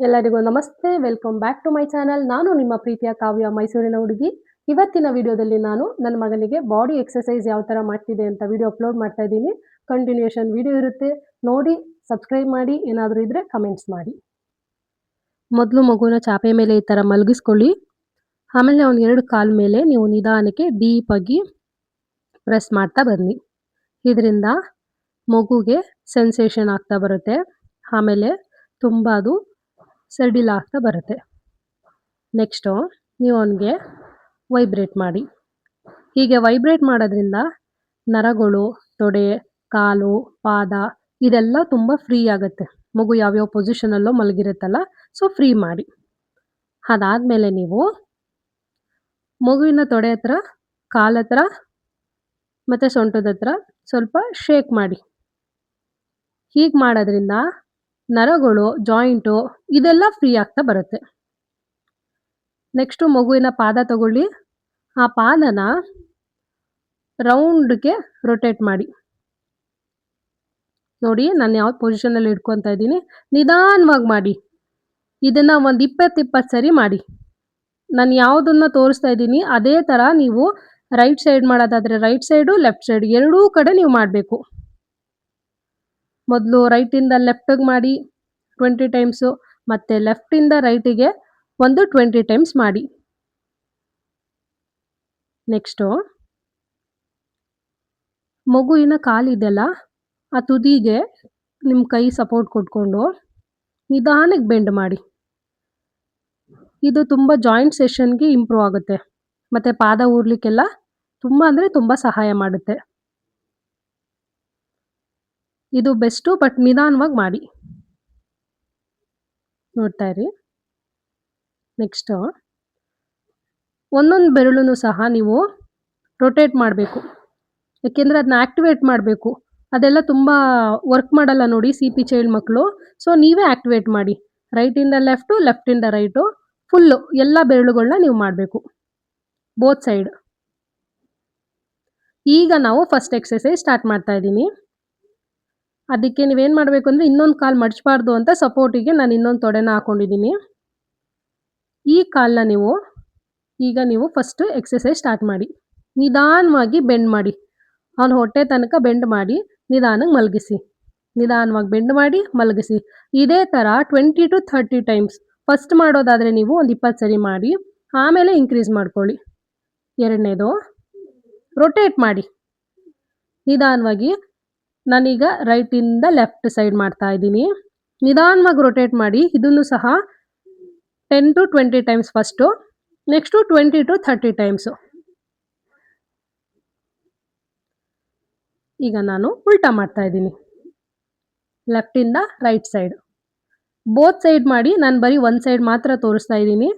ಎಲ್ಲರಿಗೂ ನಮಸ್ತೆ. Welcome back to my channel. ನಾನು ನಿಮ್ಮ ಪ್ರೀತಿಯ ಕಾವ್ಯ, ಮೈಸೂರಿನ ಹುಡುಗಿ. ಇವತ್ತಿನ ವಿಡಿಯೋದಲ್ಲಿ ನಾನು ನನ್ನ ಮಗನಿಗೆ ಬಾಡಿ ಎಕ್ಸರ್ಸೈಸ್ ಯಾವ ಥರ ಮಾಡ್ತಿದೆ ಅಂತ ವಿಡಿಯೋ ಅಪ್ಲೋಡ್ ಮಾಡ್ತಾ ಇದ್ದೀನಿ. ಕಂಟಿನ್ಯೂಷನ್ ವಿಡಿಯೋ ಇರುತ್ತೆ, ನೋಡಿ. ಸಬ್ಸ್ಕ್ರೈಬ್ ಮಾಡಿ, ಏನಾದರೂ ಇದ್ದರೆ ಕಮೆಂಟ್ಸ್ ಮಾಡಿ. ಮೊದಲು ಮಗುನ ಚಾಪೆ ಮೇಲೆ ಈ ಥರ ಮಲಗಿಸ್ಕೊಳ್ಳಿ. ಆಮೇಲೆ ಅವ್ನ 2 ಕಾಲ ಮೇಲೆ ನೀವು ನಿಧಾನಕ್ಕೆ ಡೀಪಾಗಿ ಪ್ರೆಸ್ ಮಾಡ್ತಾ ಬನ್ನಿ. ಇದರಿಂದ ಮಗುಗೆ ಸೆನ್ಸೇಷನ್ ಆಗ್ತಾ ಬರುತ್ತೆ. ಆಮೇಲೆ ತುಂಬ ಅದು ಸಡಿಲ ಆಗ್ತಾ ಬರುತ್ತೆ. ನೆಕ್ಸ್ಟು ನೀವು ಅವನಿಗೆ ವೈಬ್ರೇಟ್ ಮಾಡಿ. ಹೀಗೆ ವೈಬ್ರೇಟ್ ಮಾಡೋದ್ರಿಂದ ನರಗಳು, ತೊಡೆ, ಕಾಲು, ಪಾದ ಇದೆಲ್ಲ ತುಂಬ ಫ್ರೀ ಆಗುತ್ತೆ. ಮಗು ಯಾವ್ಯಾವ ಪೊಸಿಷನಲ್ಲೋ ಮಲಗಿರುತ್ತಲ್ಲ, ಸೊ ಫ್ರೀ ಮಾಡಿ. ಅದಾದಮೇಲೆ ನೀವು ಮಗುವಿನ ತೊಡೆ ಹತ್ರ, ಕಾಲ ಹತ್ರ ಮತ್ತು ಸೊಂಟದ ಹತ್ರ ಸ್ವಲ್ಪ ಶೇಕ್ ಮಾಡಿ. ಹೀಗೆ ಮಾಡೋದ್ರಿಂದ ನರಗಳು, ಜಾಯಿಂಟು ಇದೆಲ್ಲ ಫ್ರೀ ಆಗ್ತಾ ಬರುತ್ತೆ. ನೆಕ್ಸ್ಟು ಮಗುವಿನ ಪಾದ ತಗೊಳ್ಳಿ. ಆ ಪಾದನ ರೌಂಡ್ಗೆ ರೊಟೇಟ್ ಮಾಡಿ. ನೋಡಿ, ನಾನು ಯಾವ ಪೊಸಿಷನಲ್ಲಿ ಇಟ್ಕೊತಾ ಇದ್ದೀನಿ. ನಿಧಾನವಾಗಿ ಮಾಡಿ. ಇದನ್ನು ಒಂದು 20 ಸರಿ ಮಾಡಿ. ನಾನು ಯಾವುದನ್ನು ತೋರಿಸ್ತಾ ಇದ್ದೀನಿ ಅದೇ ಥರ ನೀವು ರೈಟ್ ಸೈಡ್ ಮಾಡೋದಾದರೆ ರೈಟ್ ಸೈಡು, ಲೆಫ್ಟ್ ಸೈಡ್ ಎರಡೂ ಕಡೆ ನೀವು ಮಾಡಬೇಕು. ಮೊದಲು ರೈಟಿಂದ ಲೆಫ್ಟಿಗೆ ಮಾಡಿ 20 ಟೈಮ್ಸು, ಮತ್ತು ಲೆಫ್ಟಿಂದ ರೈಟಿಗೆ ಒಂದು 20 ಟೈಮ್ಸ್ ಮಾಡಿ. ನೆಕ್ಸ್ಟು ಮಗುವಿನ ಕಾಲಿದೆಲ್ಲ, ಆ ತುದಿಗೆ ನಿಮ್ಮ ಕೈ ಸಪೋರ್ಟ್ ಕೊಟ್ಕೊಂಡು ನಿಧಾನಕ್ಕೆ ಬೆಂಡ್ ಮಾಡಿ. ಇದು ತುಂಬ ಜಾಯಿಂಟ್ ಸೆಷನ್ಗೆ ಇಂಪ್ರೂವ್ ಆಗುತ್ತೆ, ಮತ್ತು ಪಾದ ಊರ್ಲಿಕ್ಕೆಲ್ಲ ತುಂಬ ಅಂದರೆ ತುಂಬ ಸಹಾಯ ಮಾಡುತ್ತೆ. ಇದು ಬೆಸ್ಟು, ಬಟ್ ನಿಧಾನವಾಗಿ ಮಾಡಿ. ನೋಡ್ತಾ ಇರಿ. ನೆಕ್ಸ್ಟು ಒಂದೊಂದು ಬೆರಳನ್ನು ಸಹ ನೀವು ರೊಟೇಟ್ ಮಾಡಬೇಕು, ಯಾಕೆಂದರೆ ಅದನ್ನ ಆ್ಯಕ್ಟಿವೇಟ್ ಮಾಡಬೇಕು. ಅದೆಲ್ಲ ತುಂಬ ವರ್ಕ್ ಮಾಡಲ್ಲ ನೋಡಿ CP ಚೈಲ್ಡ್ ಮಕ್ಕಳು. ಸೊ ನೀವೇ ಆ್ಯಕ್ಟಿವೇಟ್ ಮಾಡಿ. ರೈಟಿಂದ ಲೆಫ್ಟು, ಲೆಫ್ಟಿಂದ ರೈಟು ಫುಲ್ಲು ಎಲ್ಲ ಬೆರಳುಗಳನ್ನ ನೀವು ಮಾಡಬೇಕು, ಬೋತ್ ಸೈಡ್. ಈಗ ನಾವು ಫಸ್ಟ್ ಎಕ್ಸಸೈಸ್ ಸ್ಟಾರ್ಟ್ ಮಾಡ್ತಾ ಇದ್ದೀನಿ. ಅದಕ್ಕೆ ನೀವೇನು ಮಾಡಬೇಕು ಅಂದರೆ, ಇನ್ನೊಂದು ಕಾಲು ಮಡಚಬಾರ್ದು ಅಂತ ಸಪೋರ್ಟಿಗೆ ನಾನು ಇನ್ನೊಂದು ತೊಡೆನ ಹಾಕ್ಕೊಂಡಿದ್ದೀನಿ. ಈ ಕಾಲನ್ನ ನೀವು ಫಸ್ಟು ಎಕ್ಸಸೈಸ್ ಸ್ಟಾರ್ಟ್ ಮಾಡಿ. ನಿಧಾನವಾಗಿ ಬೆಂಡ್ ಮಾಡಿ. ಅವನ ಹೊಟ್ಟೆ ತನಕ ಬೆಂಡ್ ಮಾಡಿ ನಿಧಾನಕ್ಕೆ ಮಲಗಿಸಿ. ನಿಧಾನವಾಗಿ ಬೆಂಡ್ ಮಾಡಿ ಮಲಗಿಸಿ. ಇದೇ ಥರ 20 to 30 ಟೈಮ್ಸ್. ಫಸ್ಟ್ ಮಾಡೋದಾದರೆ ನೀವು ಒಂದು 20 ಸರಿ ಮಾಡಿ, ಆಮೇಲೆ ಇನ್ಕ್ರೀಸ್ ಮಾಡ್ಕೊಳ್ಳಿ. ಎರಡನೇದು ರೊಟೇಟ್ ಮಾಡಿ ನಿಧಾನವಾಗಿ. ನಾನೀಗ ರೈಟಿಂದ ಲೆಫ್ಟ್ ಸೈಡ್ ಮಾಡ್ತಾ ಇದ್ದೀನಿ. ನಿಧಾನವಾಗಿ ರೊಟೇಟ್ ಮಾಡಿ. ಇದನ್ನು ಸಹ 10 to 20 times first, next 20 to 30 times. ಈಗ ನಾನು ಉಲ್ಟಾ ಮಾಡ್ತಾ ಇದ್ದೀನಿ, ಲೆಫ್ಟಿಂದ ರೈಟ್ ಸೈಡ್. ಬೋತ್ ಸೈಡ್ ಮಾಡಿ. ನಾನು ಬರೀ ಒಂದು ಸೈಡ್ ಮಾತ್ರ ತೋರಿಸ್ತಾ ಇದ್ದೀನಿ.